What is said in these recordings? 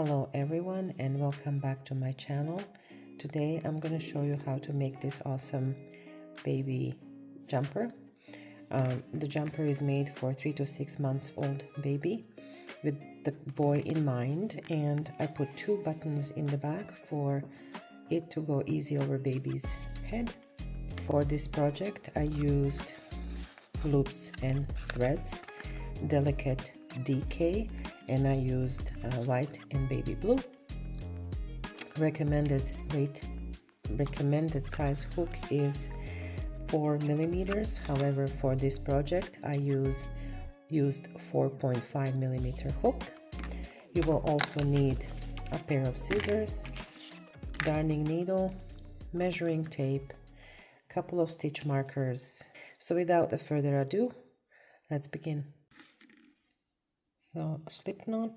Hello everyone and welcome back to my channel. Today I'm going to show you how to make this awesome baby jumper. The jumper is made for 3 to 6 months old baby with the boy in mind, and I put 2 buttons in the back for it to go easy over baby's head. For this project I used loops and threads, delicate DK, and I used white and baby blue. Recommended size hook is 4 millimeters. However, for this project I used 4.5 millimeter hook. You will also need a pair of scissors, darning needle, measuring tape, couple of stitch markers. So without further ado, let's begin. So slip knot,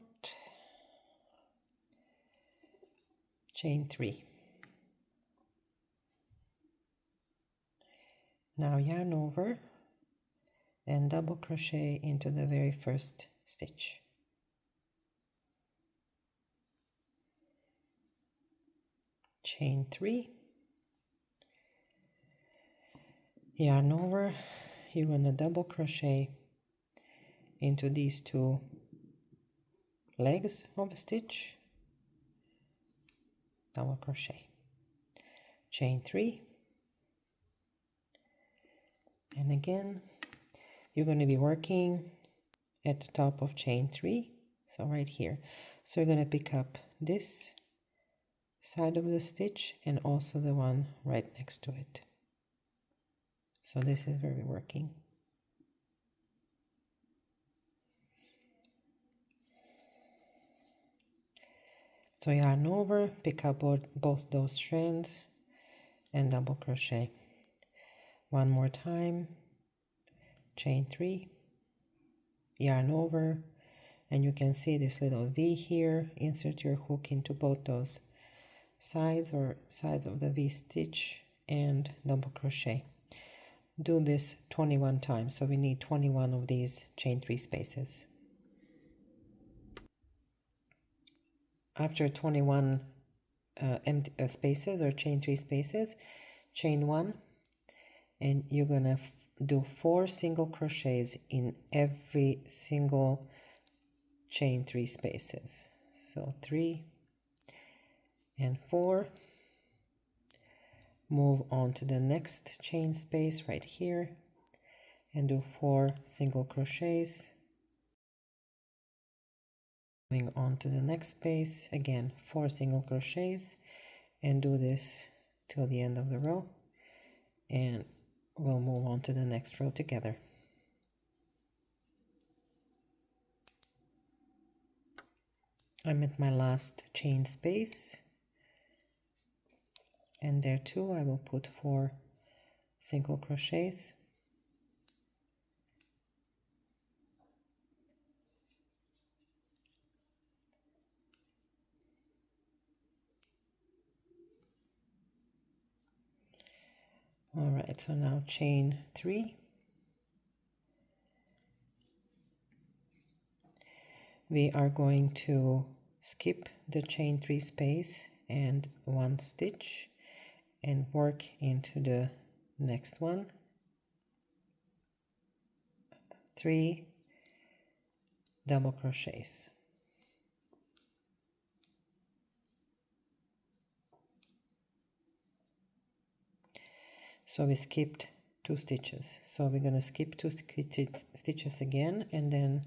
chain 3. Now yarn over and double crochet into the very first stitch. Chain 3, yarn over, you're going to double crochet into these 2 legs of a stitch, double crochet, chain 3, and again you're going to be working at the top of chain 3, so right here. So you're going to pick up this side of the stitch and also the one right next to it. So this is where we're working. So yarn over, pick up both those strands and double crochet. One more time, chain 3, yarn over, and you can see this little V here. Insert your hook into both those sides of the V stitch and double crochet. Do this 21 times, so we need 21 of these chain 3 spaces. After 21 empty spaces or chain 3 spaces, chain 1, and you're gonna do 4 single crochets in every single chain 3 spaces. So 3 and 4. Move on to the next chain space right here and do 4 single crochets. Moving on to the next space, again 4 single crochets, and do this till the end of the row, and we'll move on to the next row together. I'm at my last chain space, and there too I will put 4 single crochets. All right, so now chain 3. We are going to skip the chain 3 space and 1 stitch and work into the next one. 3 double crochets. So we skipped 2 stitches. So we're going to skip 2 stitches again, and then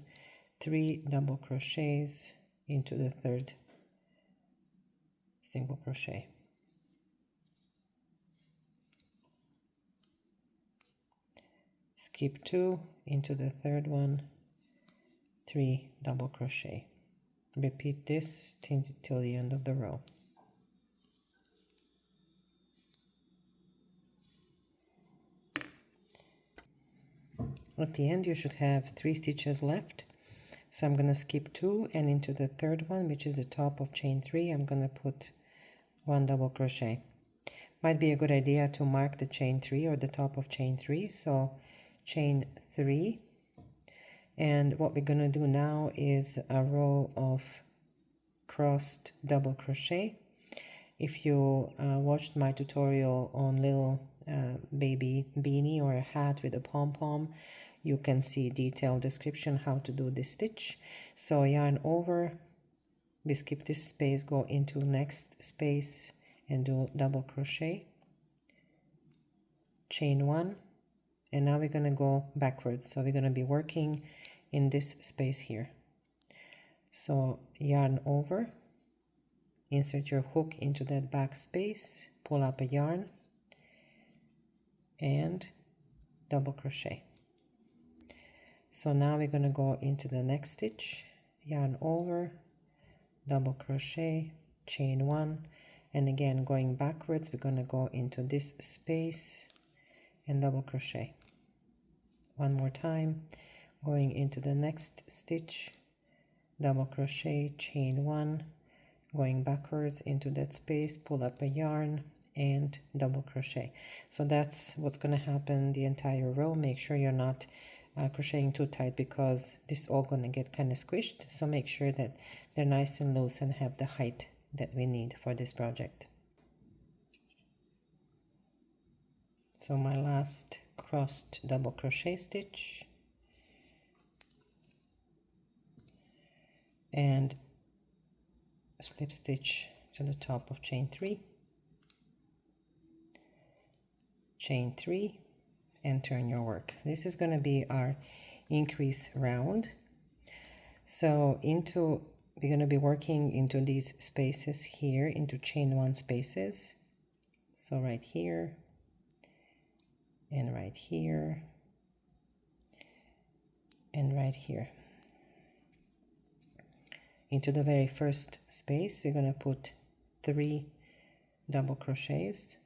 3 double crochets into the 3rd single crochet. Skip 2 into the 3rd one, 3 double crochet. Repeat this till the end of the row. At the end you should have 3 stitches left. So I'm going to skip 2, and into the 3rd one, which is the top of chain 3, I'm going to put 1 double crochet. Might be a good idea to mark the chain 3 or the top of chain 3. So chain 3, and what we're going to do now is a row of crossed double crochet. If you watched my tutorial on little baby beanie or a hat with a pom-pom, you can see detailed description how to do this stitch. So yarn over, we skip this space, go into next space and do double crochet, chain one, and now we're going to go backwards. So we're going to be working in this space here. So yarn over, insert your hook into that back space, pull up a yarn and double crochet. So now we're going to go into the next stitch, yarn over, double crochet, chain one, and again going backwards we're going to go into this space and double crochet. One more time, going into the next stitch, double crochet, chain one, going backwards into that space, pull up a yarn and double crochet. So that's what's going to happen the entire row. Make sure you're not crocheting too tight because this is all going to get kind of squished. So make sure that they're nice and loose and have the height that we need for this project. So my last crossed double crochet stitch and slip stitch to the top of chain three, and turn your work. This is going to be our increase round. So we're going to be working into these spaces here, into chain one spaces. So right here and right here and right here. Into the very first space we're going to put 3 double crochets,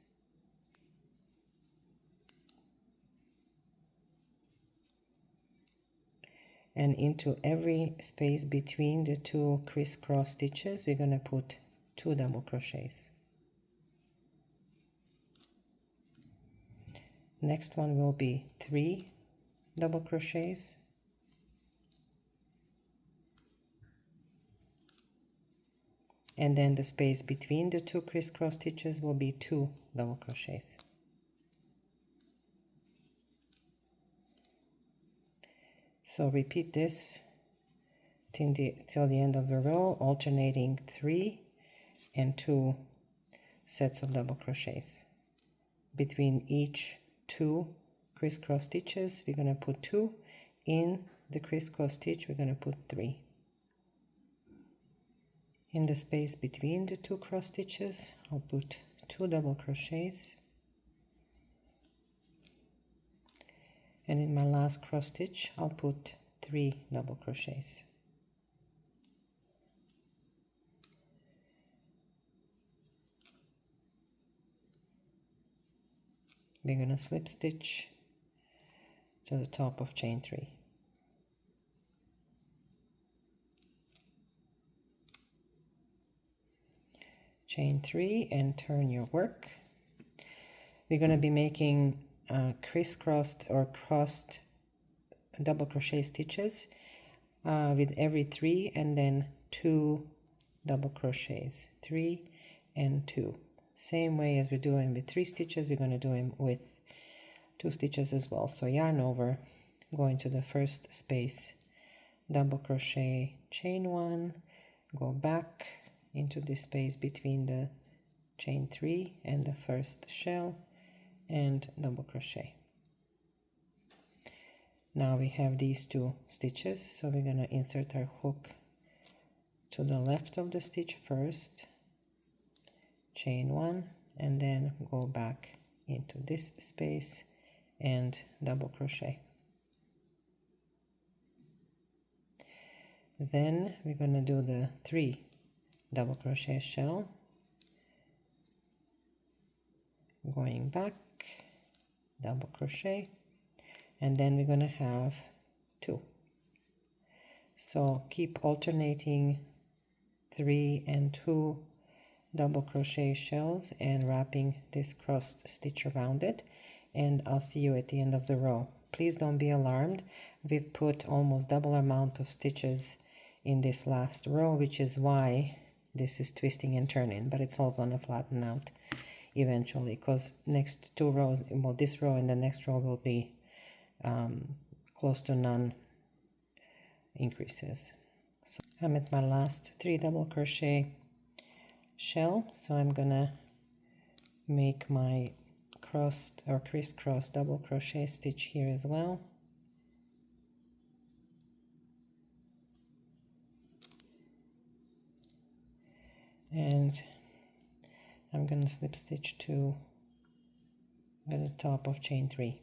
and into every space between the 2 crisscross stitches we're going to put 2 double crochets. Next one will be 3 double crochets, and then the space between the 2 crisscross stitches will be 2 double crochets. So repeat this till the end of the row, alternating 3 and 2 sets of double crochets. Between each 2 crisscross stitches we're going to put 2, in the crisscross stitch we're going to put 3. In the space between the 2 cross stitches I'll put 2 double crochets, and in my last cross stitch I'll put 3 double crochets. We're going to slip stitch to the top of chain 3. Chain 3 and turn your work. We're going to be making crisscrossed or crossed double crochet stitches with every 3 and then 2 double crochets, 3 and 2. Same way as we're doing with 3 stitches, we're going to do them with 2 stitches as well. So yarn over, go into the first space, double crochet, chain 1, go back into the space between the chain 3 and the first shell and double crochet. Now we have these 2 stitches, so we're going to insert our hook to the left of the stitch first, chain 1, and then go back into this space and double crochet. Then we're going to do the 3 double crochet shell, going back, double crochet, and then we're going to have 2. So keep alternating 3 and 2 double crochet shells and wrapping this crossed stitch around it, and I'll see you at the end of the row. Please don't be alarmed, we've put almost double amount of stitches in this last row, which is why this is twisting and turning, but it's all gonna flatten out eventually, because next 2 rows, well, this row and the next row will be close to none increases. So I'm at my last 3 double crochet shell, so I'm gonna make my crossed or crisscross double crochet stitch here as well. And I'm gonna slip stitch 2 at the top of chain 3.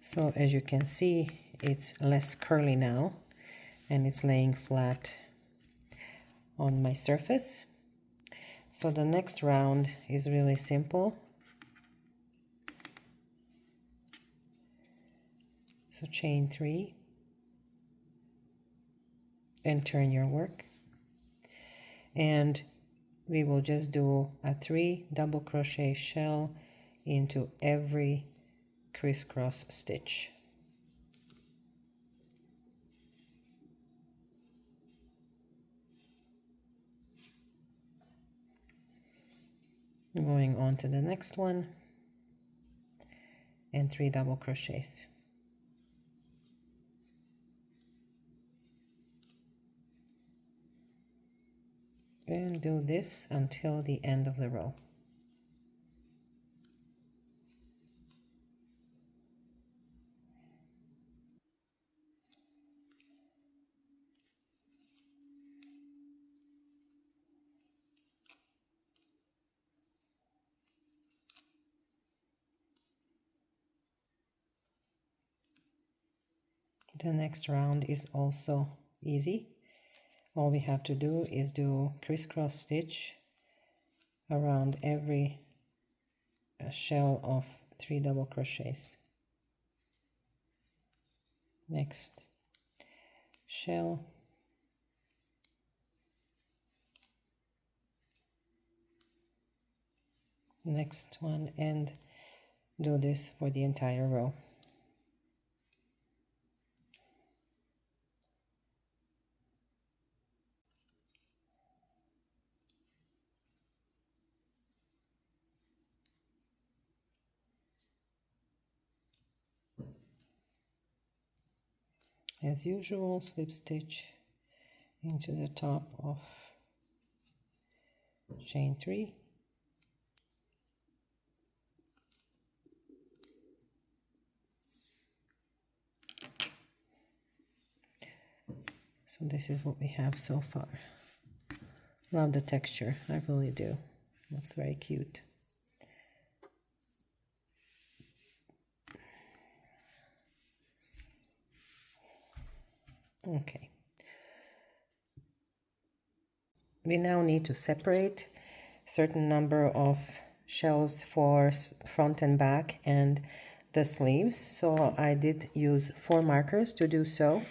So as you can see, it's less curly now and it's laying flat on my surface. So the next round is really simple. So chain 3 and turn your work, and we will just do a 3 double crochet shell into every crisscross stitch. Going on to the next one, and 3 double crochets. And do this until the end of the row. The next round is also easy. All we have to do is do crisscross stitch around every shell of 3 double crochets. Next shell, next one, and do this for the entire row. As usual, slip stitch into the top of chain 3. So this is what we have so far. Love the texture, I really do. Looks very cute. Okay. We now need to separate certain number of shells for front and back and the sleeves. So I did use 4 markers to do so.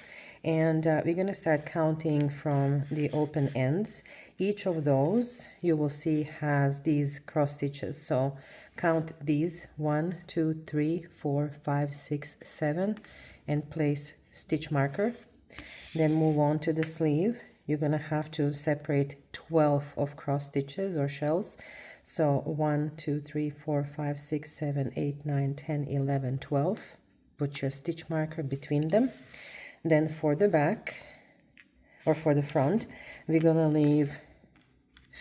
And we're going to start counting from the open ends. Each of those you will see has these cross stitches. So count these 1, 2, 3, 4, 5, 6, 7 and place stitch marker. Then move on to the sleeve. You're going to have to separate 12 of cross stitches or shells. So 1, 2, 3, 4, 5, 6, 7, 8, 9, 10, 11, 12. Put your stitch marker between them. Then for the back, or for the front, we're going to leave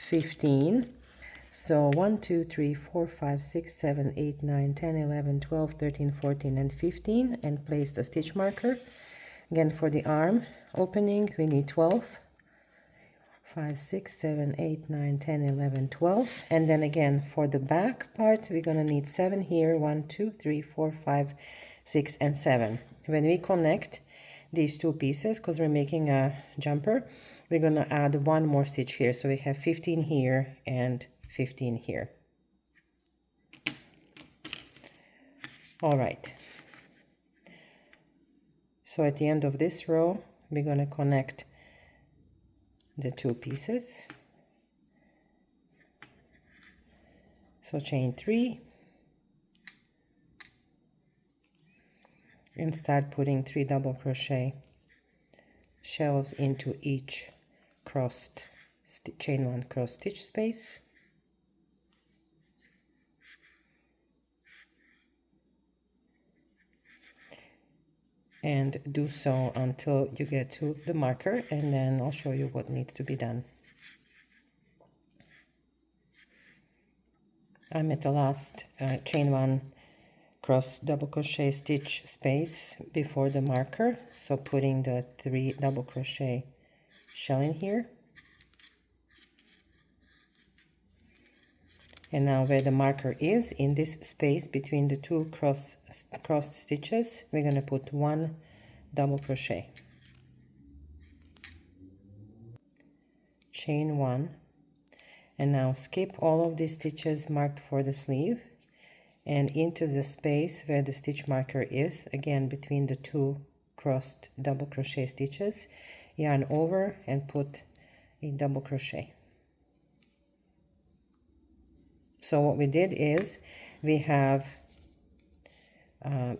15. So 1, 2, 3, 4, 5, 6, 7, 8, 9, 10, 11, 12, 13, 14, and 15. And place the stitch marker. Again, for the arm opening, we need 12. 5, 6, 7, 8, 9, 10, 11, 12. And then again, for the back part, we're going to need 7 here. 1, 2, 3, 4, 5, 6, and 7. When we connect these 2 pieces, because we're making a jumper, we're going to add 1 more stitch here. So we have 15 here and 15 here. All right. So at the end of this row, we're going to connect the 2 pieces. So chain 3 and start putting 3 double crochet shells into each chain 1 cross stitch space. And do so until you get to the marker, and then I'll show you what needs to be done. I'm at the last chain 1 cross double crochet stitch space before the marker, so putting the 3 double crochet shell in here. And now where the marker is, in this space between the 2 crossed stitches, we're going to put 1 double crochet, chain 1, and now skip all of these stitches marked for the sleeve and into the space where the stitch marker is, again between the 2 crossed double crochet stitches, yarn over and put a double crochet. So what we did is we have 1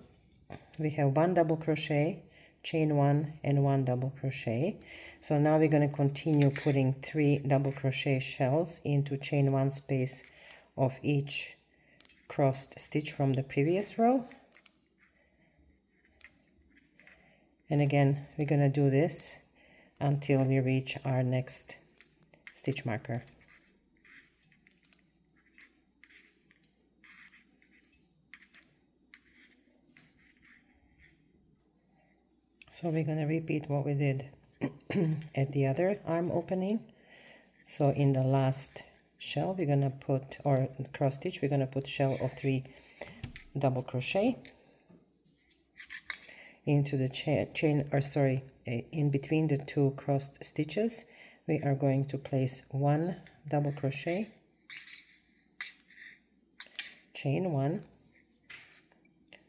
double crochet, chain 1 and 1 double crochet. So now we're going to continue putting 3 double crochet shells into chain 1 space of each crossed stitch from the previous row. And again, we're going to do this until we reach our next stitch marker. So we're going to repeat what we did at the other arm opening. So in the last shell, we're going to put, or cross stitch, we're going to put shell of 3 double crochet into the in between the 2 crossed stitches. We are going to place 1 double crochet, chain 1,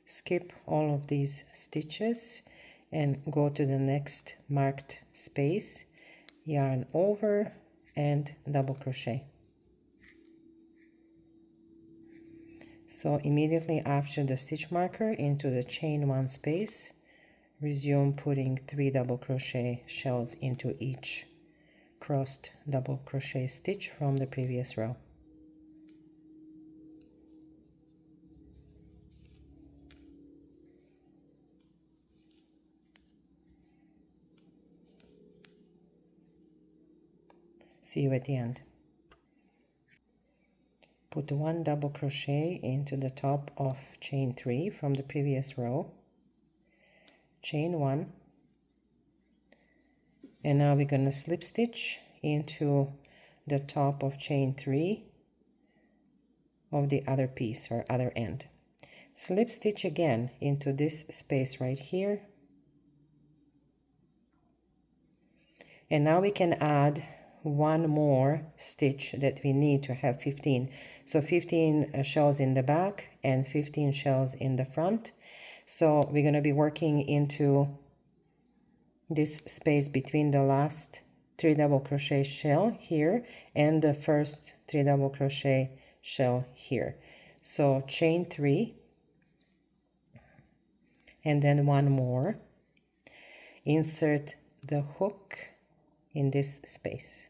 skip all of these stitches and go to the next marked space, yarn over and double crochet. So immediately after the stitch marker, into the chain 1 space, resume putting 3 double crochet shells into each crossed double crochet stitch from the previous row. See you at the end. Put 1 double crochet into the top of chain 3 from the previous row, chain 1, and now we're going to slip stitch into the top of chain 3 of the other piece or other end. Slip stitch again into this space right here, and now we can add 1 more stitch that we need to have 15. So 15 shells in the back and 15 shells in the front. So we're going to be working into this space between the last 3 double crochet shell here and the first 3 double crochet shell here. So chain 3 and then 1 more. Insert the hook in this space.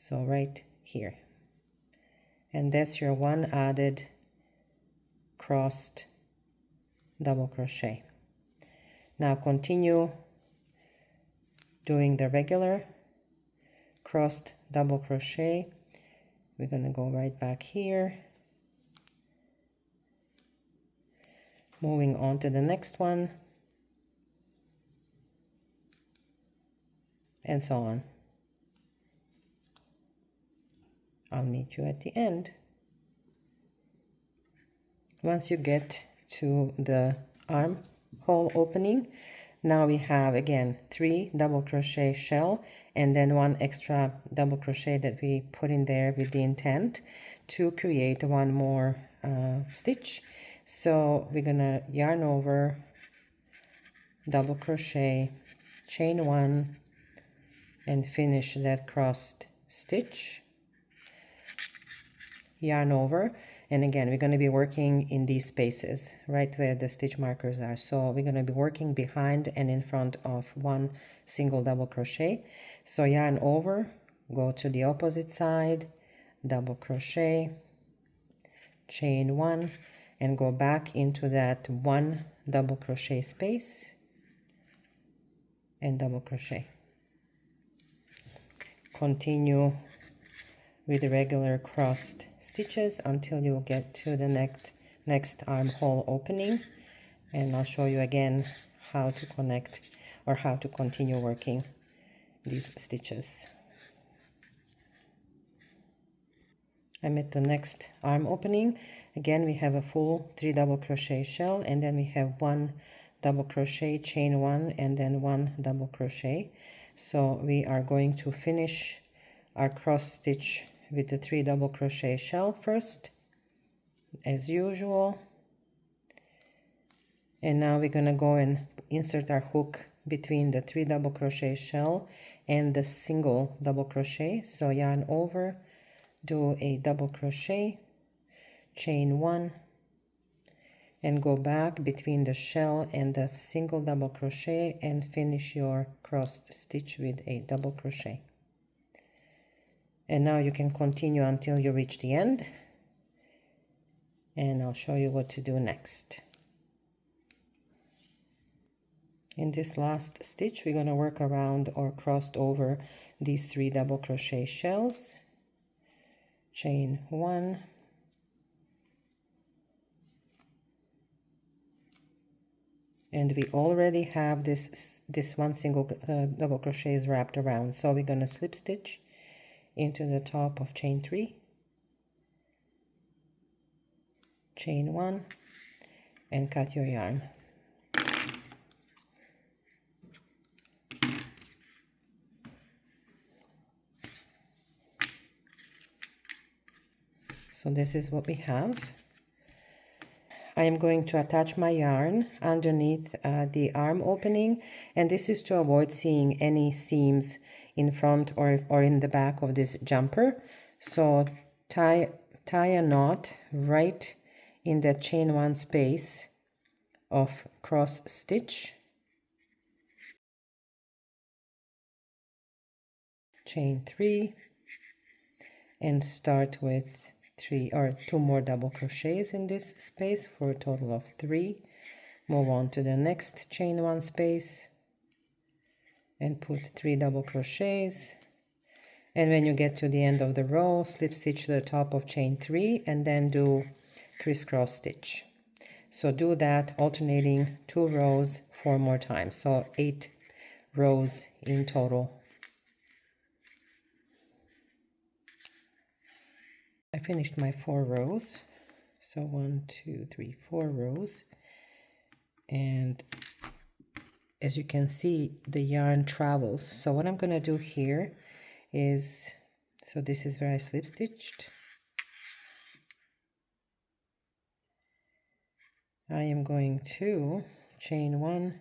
So right here, and that's your 1 added crossed double crochet. Now continue doing the regular crossed double crochet. We're going to go right back here, moving on to the next one, and so on. I'll meet you at the end. Once you get to the armhole opening, now we have again 3 double crochet shell and then 1 extra double crochet that we put in there with the intent to create 1 more stitch. So we're gonna yarn over, double crochet, chain 1, and finish that crossed stitch, yarn over, And again, we're going to be working in these spaces right where the stitch markers are. So we're going to be working behind and in front of one single double crochet. So yarn over, go to the opposite side, double crochet, chain one, and go back into that one double crochet space and double crochet. Continue with the regular crossed stitches until you get to the next armhole opening, and I'll show you again how to connect or how to continue working these stitches. I'm at the next arm opening. Again, we have a full 3 double crochet shell, and then we have 1 double crochet, chain 1, and then 1 double crochet. So we are going to finish our cross stitch with the 3 double crochet shell first, as usual. And now we're going to go and insert our hook between the 3 double crochet shell and the single double crochet. So yarn over, do a double crochet, chain 1, and go back between the shell and the single double crochet and finish your crossed stitch with a double crochet. And now you can continue until you reach the end, and I'll show you what to do next. In this last stitch, we're going to work around or crossed over these 3 double crochet shells. Chain 1, and we already have this one single double crochet is wrapped around, so we're going to slip stitch into the top of chain 3, chain 1, and cut your yarn. So this is what we have. I am going to attach my yarn underneath the arm opening, and this is to avoid seeing any seams in front or in the back of this jumper. So tie a knot right in the chain 1 space of cross stitch, chain 3, and start with 3 or 2 more double crochets in this space for a total of 3. Move on to the next chain 1 space and put 3 double crochets, and when you get to the end of the row, slip stitch to the top of chain 3 and then do crisscross stitch. So do that alternating 2 rows 4 more times, so 8 rows in total. I finished my 4 rows, so 1, 2, 3, 4 rows, and as you can see, the yarn travels. So what I'm going to do here is, so this is where I slip stitched. I am going to chain 1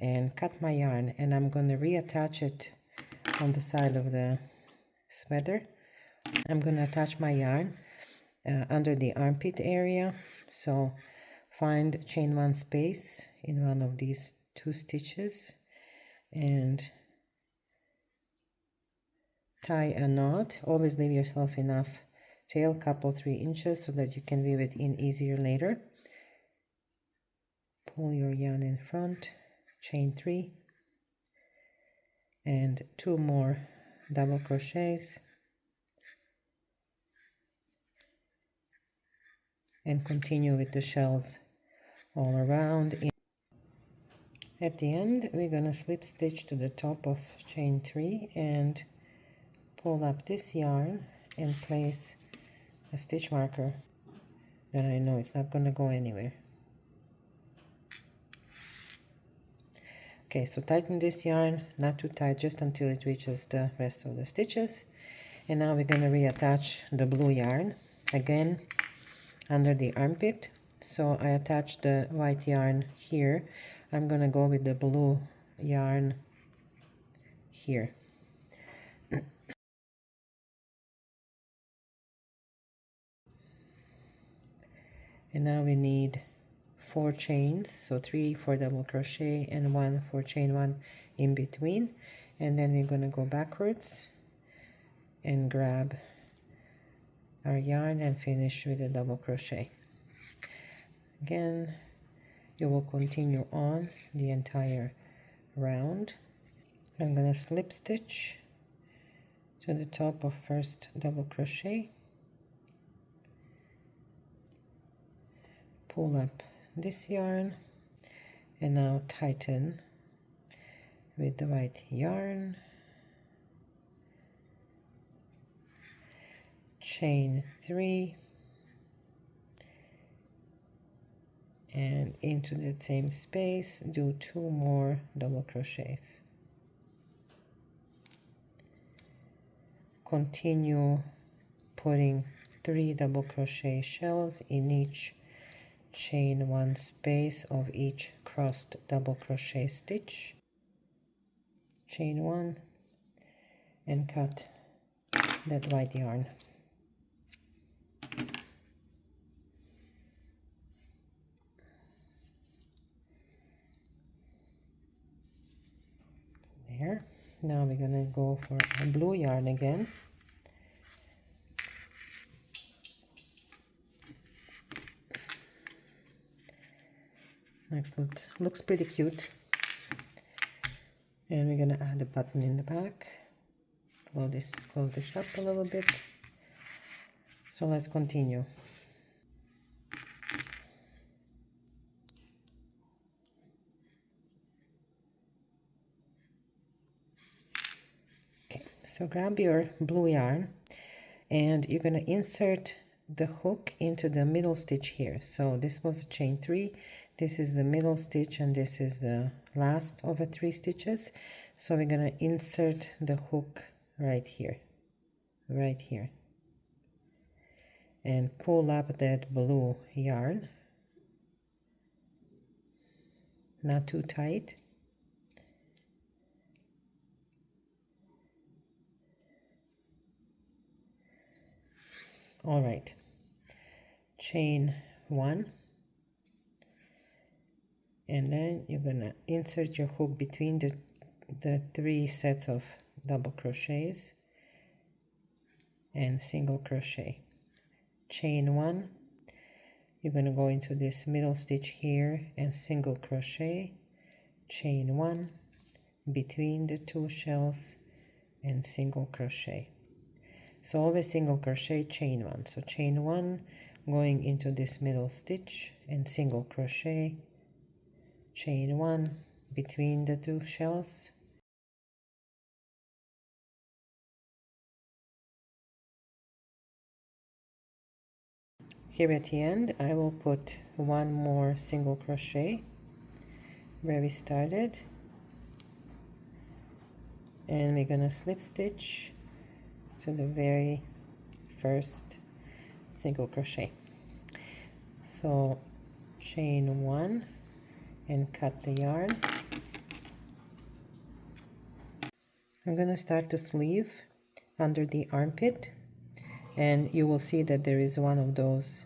and cut my yarn, and I'm going to reattach it on the side of the sweater. I'm going to attach my yarn under the armpit area. So find chain 1 space in one of these 2 stitches and tie a knot. Always leave yourself enough tail, couple 3 inches, so that you can weave it in easier later. Pull your yarn in front, chain 3, and 2 more double crochets, and continue with the shells all around. At the end, we're going to slip stitch to the top of chain 3 and pull up this yarn and place a stitch marker that I know it's not going to go anywhere. Okay, so tighten this yarn, not too tight, just until it reaches the rest of the stitches. And now we're going to reattach the blue yarn again under the armpit. So I attached the white yarn here. I'm going to go with the blue yarn here. And now we need 4 chains, so 3 for double crochet and 1 for chain 1 in between. And then we're going to go backwards and grab our yarn and finish with a double crochet. Again, you will continue on the entire round. I'm going to slip stitch to the top of first double crochet, pull up this yarn, and now tighten with the white yarn, chain 3, and into the same space do 2 more double crochets. Continue putting 3 double crochet shells in each chain 1 space of each crossed double crochet stitch. Chain 1 and cut that white yarn. There. Now we're gonna go for a blue yarn again. Next looks pretty cute. And we're gonna add a button in the back. Close this up a little bit. So let's continue. Okay, so grab your blue yarn and you're gonna insert the hook into the middle stitch here. So this was chain 3, this is the middle stitch, and this is the last of the 3 stitches. So we're gonna insert the hook right here, and pull up that blue yarn, not too tight. All right, chain 1, and then you're gonna insert your hook between the 3 sets of double crochets and single crochet. Chain 1, you're gonna go into this middle stitch here and single crochet, chain 1 between the 2 shells and single crochet. So always single crochet, chain 1. So chain 1, going into this middle stitch and single crochet, chain 1 between the 2 shells, here at the end I will put 1 more single crochet where we started, and we're gonna slip stitch to the very first single crochet. So chain 1 and cut the yarn. I'm gonna start the sleeve under the armpit, and you will see that there is one of those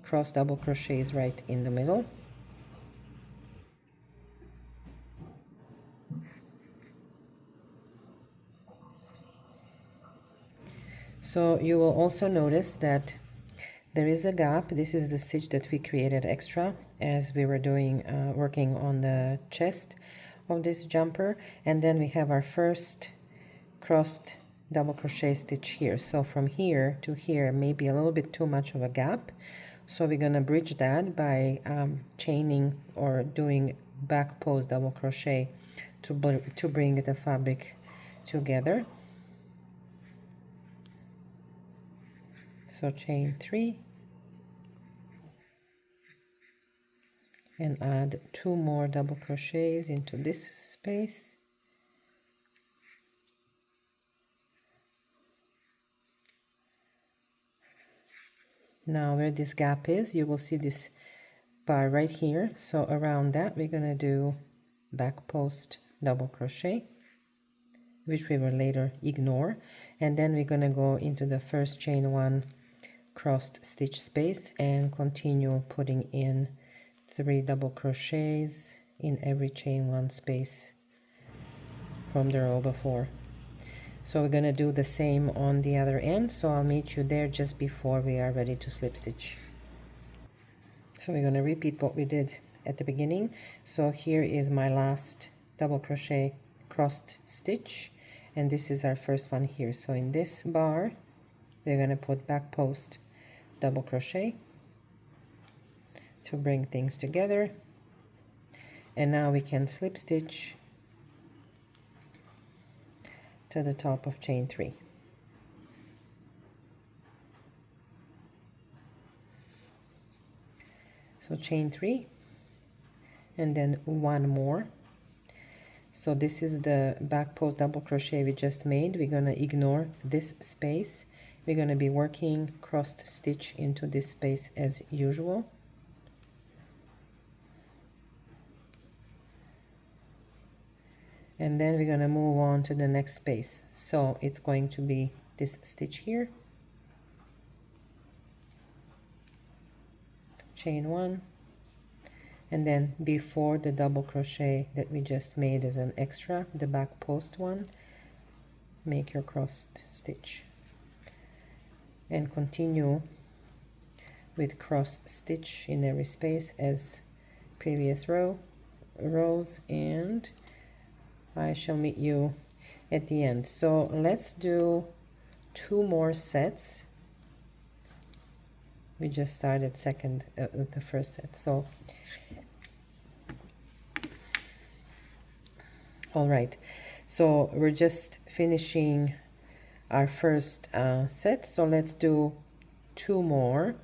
cross double crochets right in the middle. So you will also notice that there is a gap. This is the stitch that we created extra as we were doing working on the chest of this jumper, and then we have our first crossed double crochet stitch here. So from here to here maybe a little bit too much of a gap, so we're gonna bridge that by chaining or doing back post double crochet to bring the fabric together. So chain 3 and add 2 more double crochets into this space. Now where this gap is, you will see this bar right here. So around that we're gonna do back post double crochet, which we will later ignore, and then we're gonna go into the first chain 1 crossed stitch space and continue putting in 3 double crochets in every chain 1 space from the row before. So we're going to do the same on the other end, so I'll meet you there just before we are ready to slip stitch. So we're going to repeat what we did at the beginning. So here is my last double crochet crossed stitch, and this is our first one here. So in this bar we're going to put back post double crochet to bring things together, and now we can slip stitch to the top of chain 3. So chain 3 and then 1 more. So this is the back post double crochet we just made. We're going to ignore this space. We're going to be working crossed stitch into this space as usual. And then we're going to move on to the next space. So it's going to be this stitch here, chain 1, and then before the double crochet that we just made as an extra, the back post one, make your crossed stitch and continue with crossed stitch in every space as previous rows, and I shall meet you at the end. So let's do 2 more sets. We just started with the first set. So all right, so we're just finishing our first set, so let's do 2 more.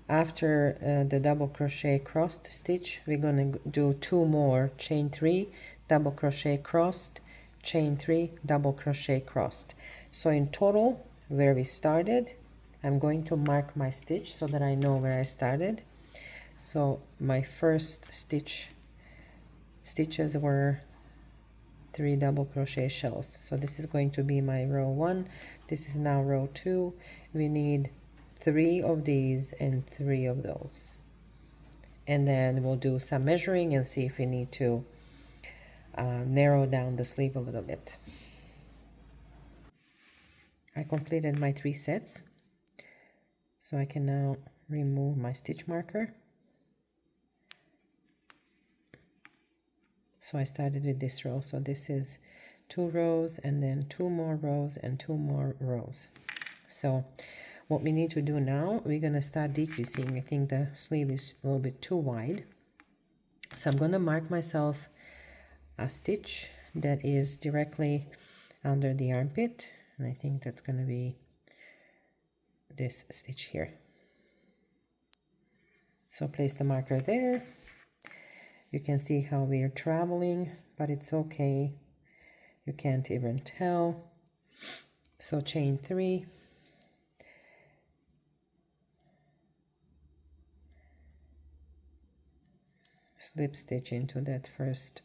After the double crochet crossed stitch, we're going to do 2 more chain 3 double crochet crossed, chain 3 double crochet crossed. So in total, where we started, I'm going to mark my stitch so that I know where I started. So my first stitches were 3 double crochet shells. So this is going to be my row 1. This is now row 2. We need 3 of these and 3 of those, and then we'll do some measuring and see if we need to narrow down the sleeve a little bit. I completed my 3 sets, so I can now remove my stitch marker. So I started with this row, so this is 2 rows and then 2 more rows and 2 more rows. So what we need to do now, we're going to start decreasing. I think the sleeve is a little bit too wide, so I'm going to mark myself a stitch that is directly under the armpit, and I think that's going to be this stitch here. So place the marker there. You can see how we are traveling, but it's okay, you can't even tell. So chain 3, slip stitch into that first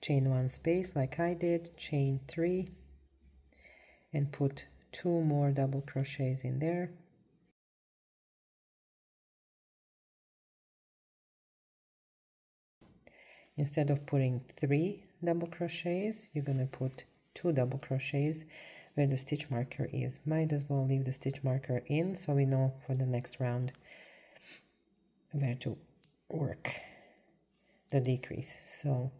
chain 1 space like I did, chain 3, and put 2 more double crochets in there. Instead of putting 3 double crochets, you're going to put 2 double crochets where the stitch marker is. Might as well leave the stitch marker in so we know for the next round where to work the decrease. So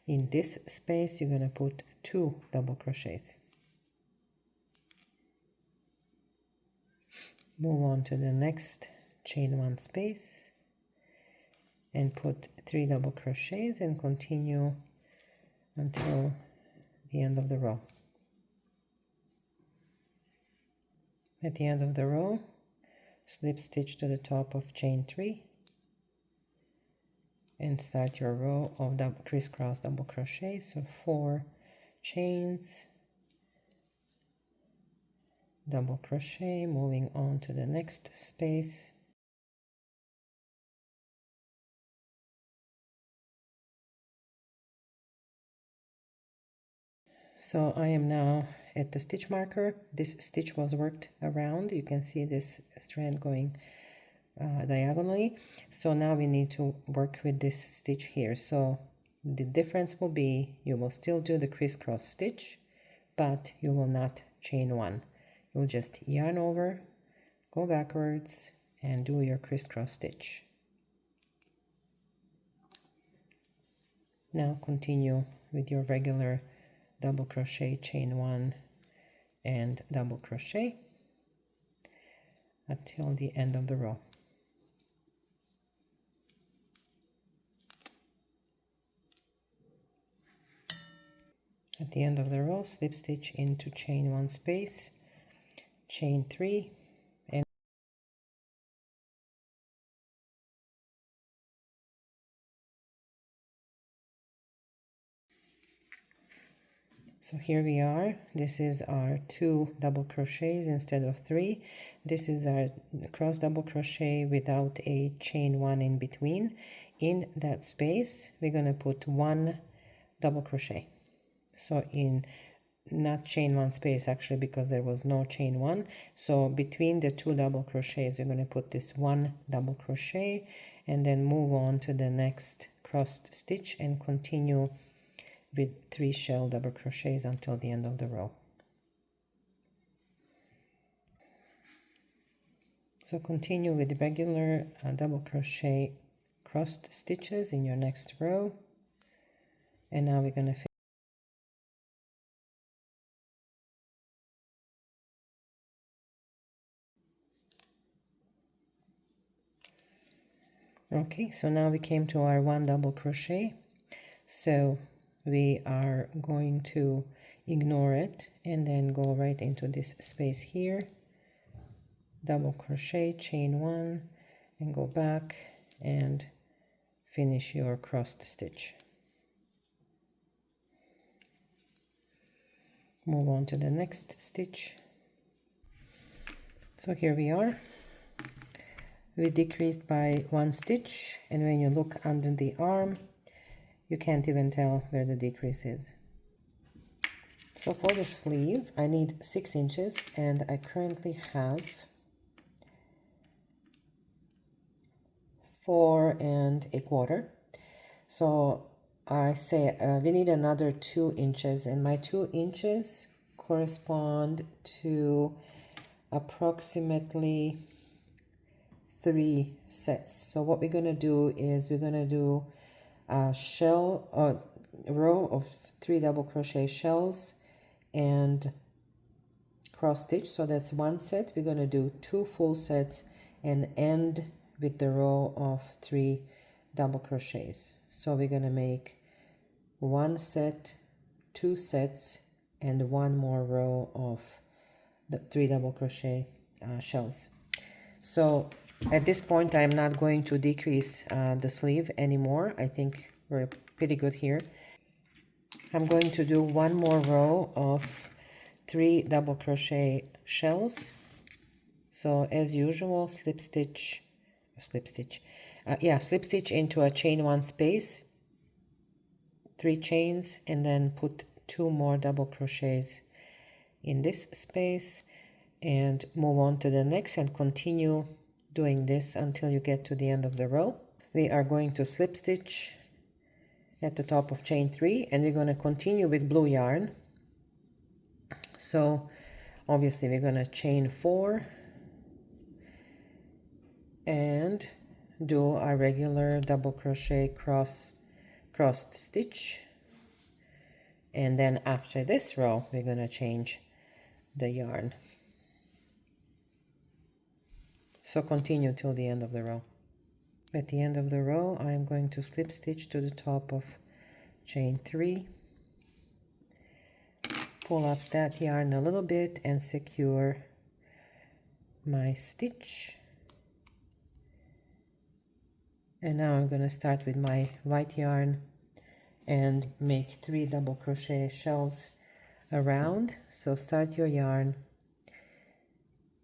in this space you're going to put 2 double crochets. Move on to the next chain 1 space and put 3 double crochets and continue until the end of the row. At the end of the row, slip stitch to the top of chain 3 and start your row of crisscross double crochets. So 4 chains, double crochet, moving on to the next space. So I am now at the stitch marker. This stitch was worked around. You can see this strand going diagonally. So now we need to work with this stitch here. So the difference will be you will still do the crisscross stitch, but you will not chain one. You'll just yarn over, go backwards, and do your crisscross stitch. Now continue with your regular double crochet, chain one, and double crochet until the end of the row. At the end of the row, slip stitch into chain one space, chain three, and so here we are. This is our 2 double crochets instead of 3. This is our cross double crochet without a chain one in between. In that space, we're going to put 1 double crochet. So in not chain one space actually, because there was no chain one. So between the 2 double crochets, we're going to put this 1 double crochet and then move on to the next crossed stitch and continue with 3 shell double crochets until the end of the row. So continue with regular double crochet crossed stitches in your next row. And now we're going to okay, so now we came to our 1 double crochet. So we are going to ignore it and then go right into this space here, double crochet, chain 1, and go back and finish your crossed stitch. Move on to the next stitch. So here we are. We decreased by 1 stitch, and when you look under the arm, you can't even tell where the decrease is. So for the sleeve, I need 6 inches, and I currently have 4 1/4. So I say we need another 2 inches, and my 2 inches correspond to approximately 3 sets. So what we're going to do is we're going to do a row of 3 double crochet shells and cross stitch. So that's 1 set. We're going to do 2 full sets and end with the row of 3 double crochets. So we're going to make 1 set, 2 sets, and 1 more row of the 3 double crochet shells. So at this point, I'm not going to decrease the sleeve anymore. I think we're pretty good here. I'm going to do 1 more row of 3 double crochet shells. So as usual, slip stitch into a chain 1 space, 3 chains, and then put 2 more double crochets in this space and move on to the next and continue doing this until you get to the end of the row. We are going to slip stitch at the top of chain 3, and we're going to continue with blue yarn. So obviously we're going to chain 4 and do our regular double crochet crossed stitch, and then after this row we're going to change the yarn. So continue till the end of the row. At the end of the row, I am going to slip stitch to the top of chain 3, pull up that yarn a little bit and secure my stitch. And now I'm going to start with my white yarn and make 3 double crochet shells around. So start your yarn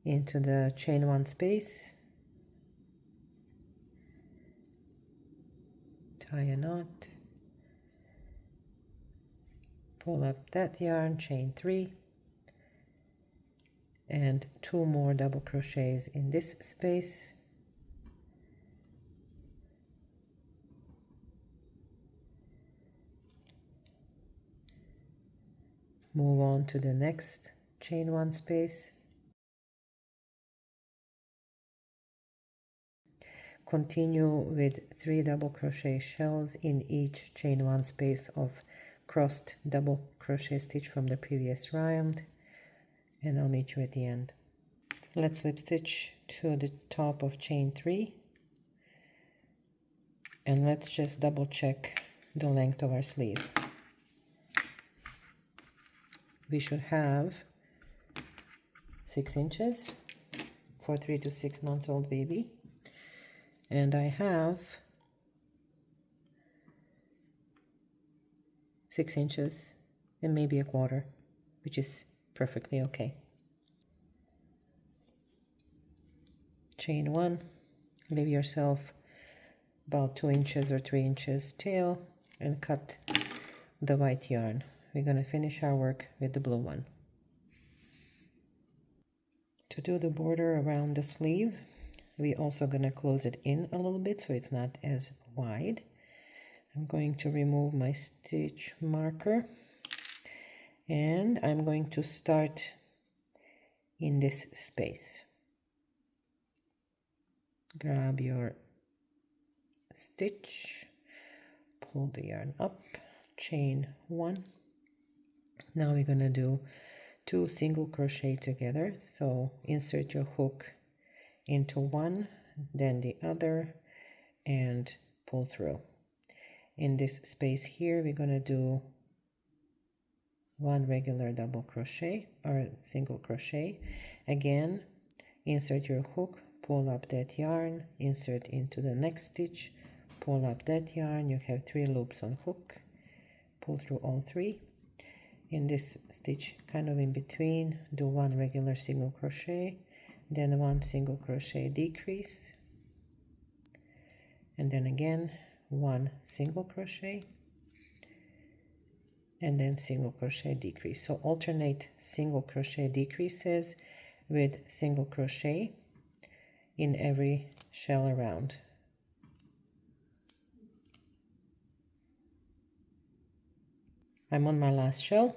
into the chain 1 space, tie a knot, pull up that yarn, chain 3, and 2 more double crochets in this space. Move on to the next chain 1 space. Continue with 3 double crochet shells in each chain 1 space of crossed double crochet stitch from the previous round, and I'll meet you at the end. Let's slip stitch to the top of chain 3, and let's just double check the length of our sleeve. We should have 6 inches for 3 to 6 months old baby, and I have 6 inches and maybe a quarter, which is perfectly okay. Chain 1, leave yourself about 2 inches or 3 inches tail and cut the white yarn. We're going to finish our work with the blue one. To do the border around the sleeve, we're also going to close it in a little bit so it's not as wide. I'm going to remove my stitch marker, and I'm going to start in this space. Grab your stitch, pull the yarn up, chain 1. Now we're going to do 2 single crochet together. So insert your hook into one, then the other, and pull through. In this space here, we're going to do 1 regular double crochet or single crochet. Again, insert your hook, pull up that yarn, insert into the next stitch, pull up that yarn. You have 3 loops on hook, pull through all 3. In this stitch kind of in between, do 1 regular single crochet, then 1 single crochet decrease, and then again 1 single crochet, and then single crochet decrease. So alternate single crochet decreases with single crochet in every shell around. I'm on my last shell,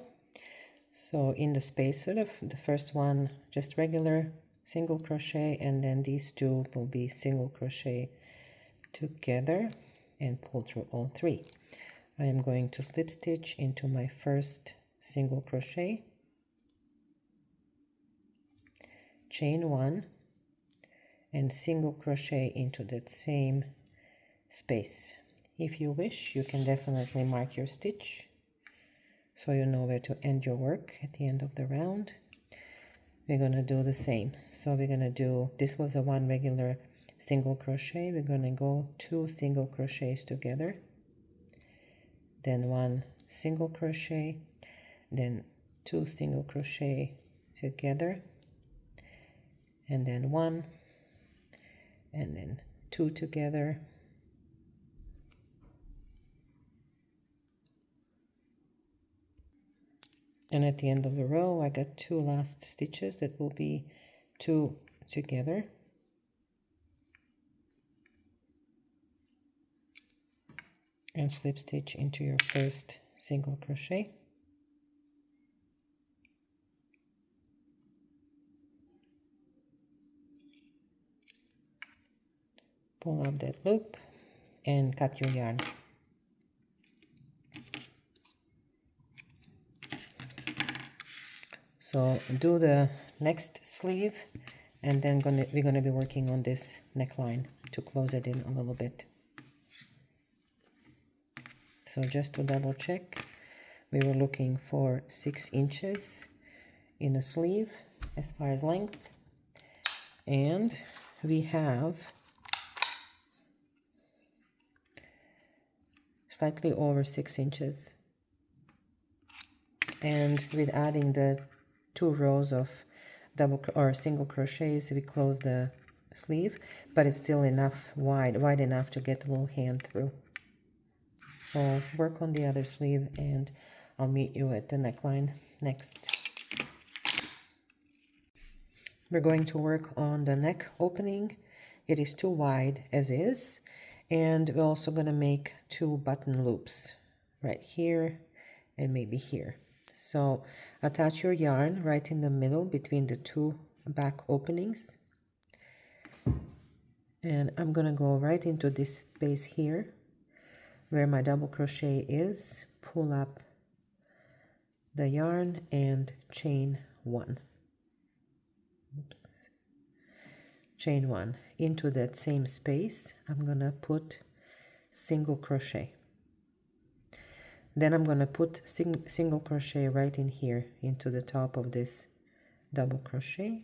so in the space sort of the first one just regular single crochet, and then these 2 will be single crochet together and pull through all 3. I am going to slip stitch into my first single crochet, chain 1, and single crochet into that same space. If you wish, you can definitely mark your stitch so you know where to end your work at the end of the round. We're going to do the same. So we're going to do, this was a 1 regular single crochet. We're going to go 2 single crochets together, then 1 single crochet, then 2 single crochet together, and then 1, and then 2 together, and at the end of the row I got 2 last stitches that will be 2 together, and slip stitch into your first single crochet, pull up that loop and cut your yarn. So do the next sleeve, and then we're gonna be working on this neckline to close it in a little bit. So just to double check, we were looking for 6 inches in a sleeve as far as length, and we have slightly over 6 inches. And with adding the 2 rows of double or single crochets, we close the sleeve, but it's still wide enough to get a little hand through. So work on the other sleeve, and I'll meet you at the neckline next. We're going to work on the neck opening. It is too wide as is, and we're also going to make 2 button loops right here and maybe here. So attach your yarn right in the middle between the 2 back openings, and I'm going to go right into this space here where my double crochet is, pull up the yarn and chain 1. Oops. Chain 1 into that same space. I'm gonna put single crochet, then I'm gonna put single crochet right in here into the top of this double crochet,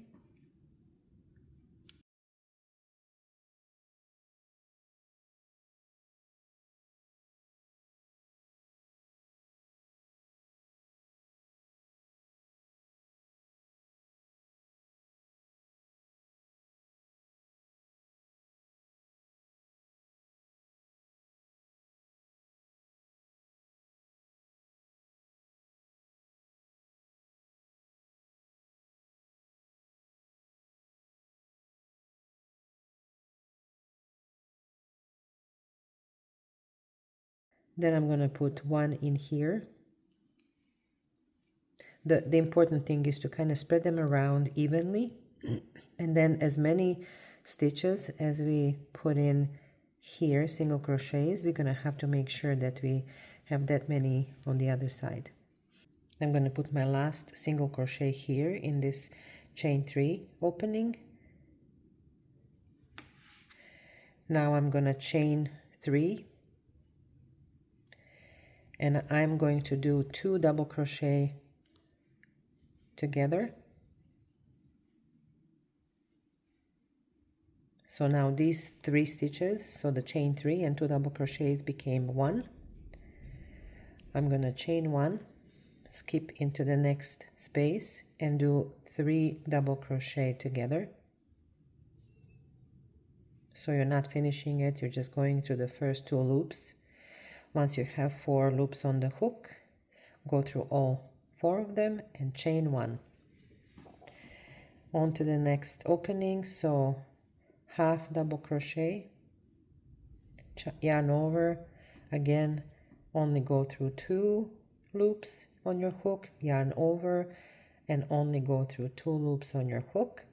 then I'm gonna put 1 in here. The important thing is to kind of spread them around evenly, and then as many stitches as we put in here, single crochets, we're gonna have to make sure that we have that many on the other side. I'm going to put my last single crochet here in this chain 3 opening. Now I'm going to chain 3, and I'm going to do 2 double crochet together. So now these 3 stitches, so the chain 3 and 2 double crochets became 1. I'm going to chain 1, skip into the next space and do 3 double crochet together. So you're not finishing it, you're just going through the first 2 loops. Once you have 4 loops on the hook, go through all 4 of them and chain 1. On to the next opening, so half double crochet, yarn over, again only go through 2 loops on your hook, yarn over, and only go through 2 loops on your hook.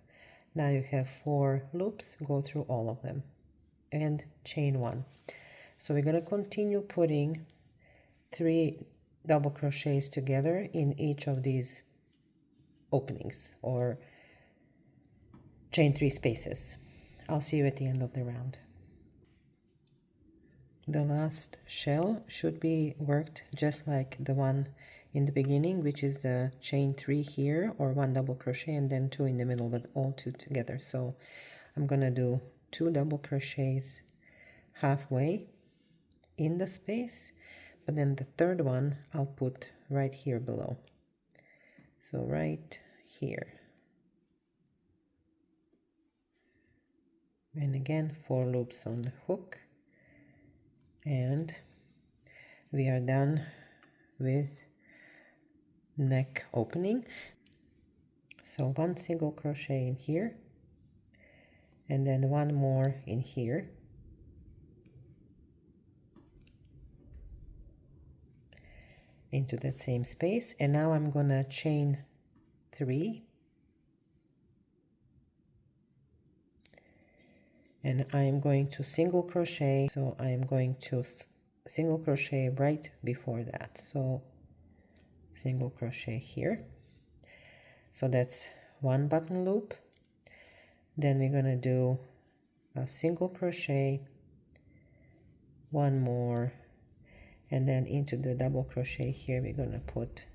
Now you have 4 loops, go through all of them and chain 1. So we're going to continue putting 3 double crochets together in each of these openings or chain 3 spaces. I'll see you at the end of the round. The last shell should be worked just like the one in the beginning, which is the chain 3 here, or 1 double crochet and then 2 in the middle, but all 2 together. So I'm gonna do 2 double crochets halfway in the space, but then the third one I'll put right here below. So right here. And again 4 loops on the hook, and we are done with neck opening. So 1 single crochet in here and then 1 more in here, into that same space, and now I'm gonna chain 3 and I am going to single crochet, so I am going to single crochet right before that, so single crochet here. So that's 1 button loop, then we're gonna do a single crochet, 1 more, and then into the double crochet here we're gonna put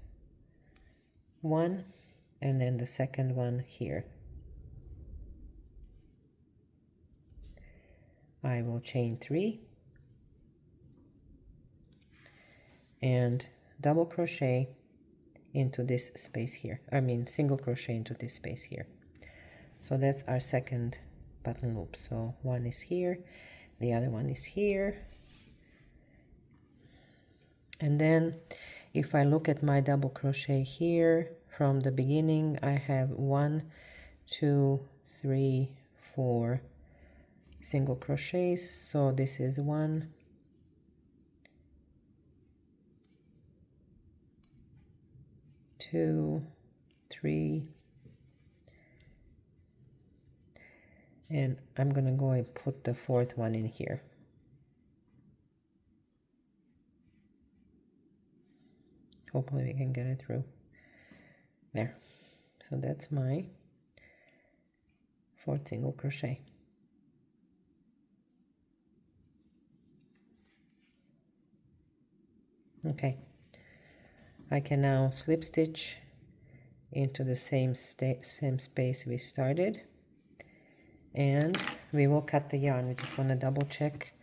1 and then the second one here. I will chain 3 and double crochet into this space here, single crochet into this space here. So that's our second button loop. So 1 is here, the other one is here, and then if I look at my double crochet here from the beginning, I have 1 2, 3, 4 single crochets. So this is 1, 2, 3, and I'm gonna go and put the 4th one in here. Hopefully we can get it through. There. So that's my 4th single crochet. Okay, I can now slip stitch into the same space we started, and we will cut the yarn. We just want to double check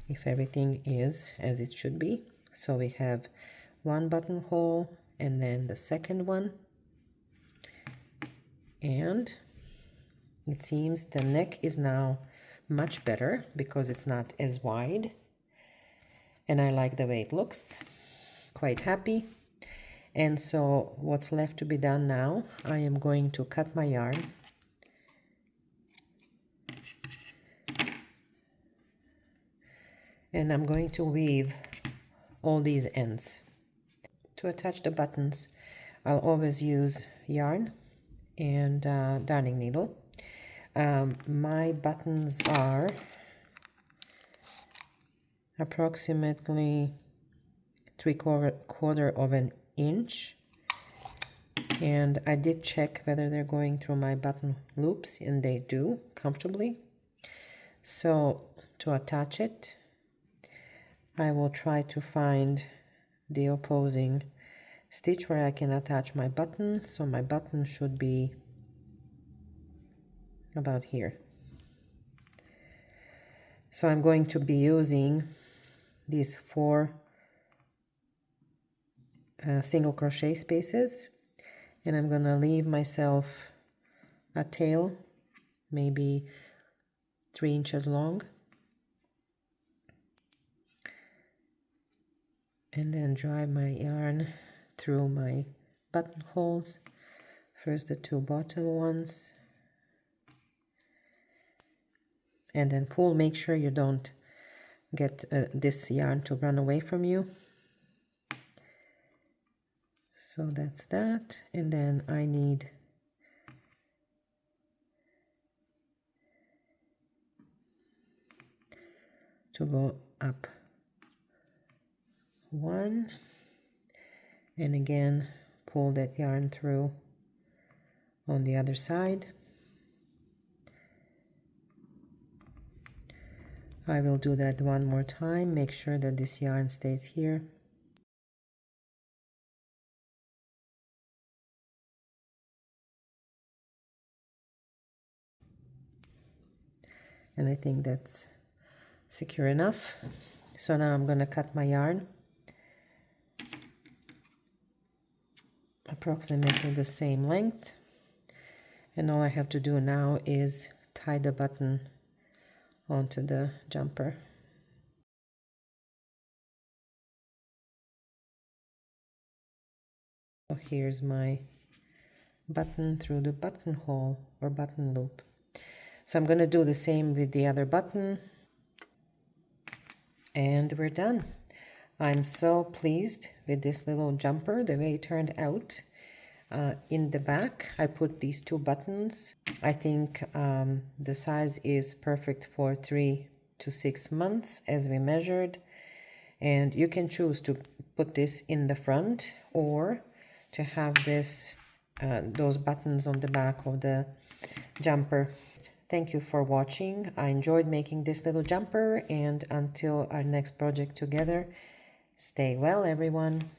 if everything is as it should be. So we have one buttonhole and then the second one, and it seems the neck is now much better because it's not as wide, and I like the way it looks. Quite happy. And so what's left to be done now, I am going to cut my yarn and I'm going to weave all these ends. To attach the buttons, I'll always use yarn and darning needle. My buttons are approximately 3/4 of an inch, and I did check whether they're going through my button loops, and they do comfortably. So to attach it, I will try to find the opposing stitch where I can attach my button. So my button should be about here. So I'm going to be using these 4 single crochet spaces, and I'm gonna leave myself a tail maybe 3 inches long, and then drive my yarn through my buttonholes. First the 2 bottom ones, and then pull. Make sure you don't get this yarn to run away from you. So that's that, and then I need to go up 1, and again pull that yarn through on the other side. I will do that one more time. Make sure that this yarn stays here. And I think that's secure enough. So now I'm going to cut my yarn approximately the same length, and all I have to do now is tie the button onto the jumper. So here's my button through the buttonhole or button loop. So I'm going to do the same with the other button, and we're done. I'm so pleased with this little jumper, the way it turned out. In the back, I put these 2 buttons. I think the size is perfect for 3 to 6 months as we measured. And you can choose to put this in the front or to have this those buttons on the back of the jumper. Thank you for watching. I enjoyed making this little jumper, and until our next project together, stay well, everyone.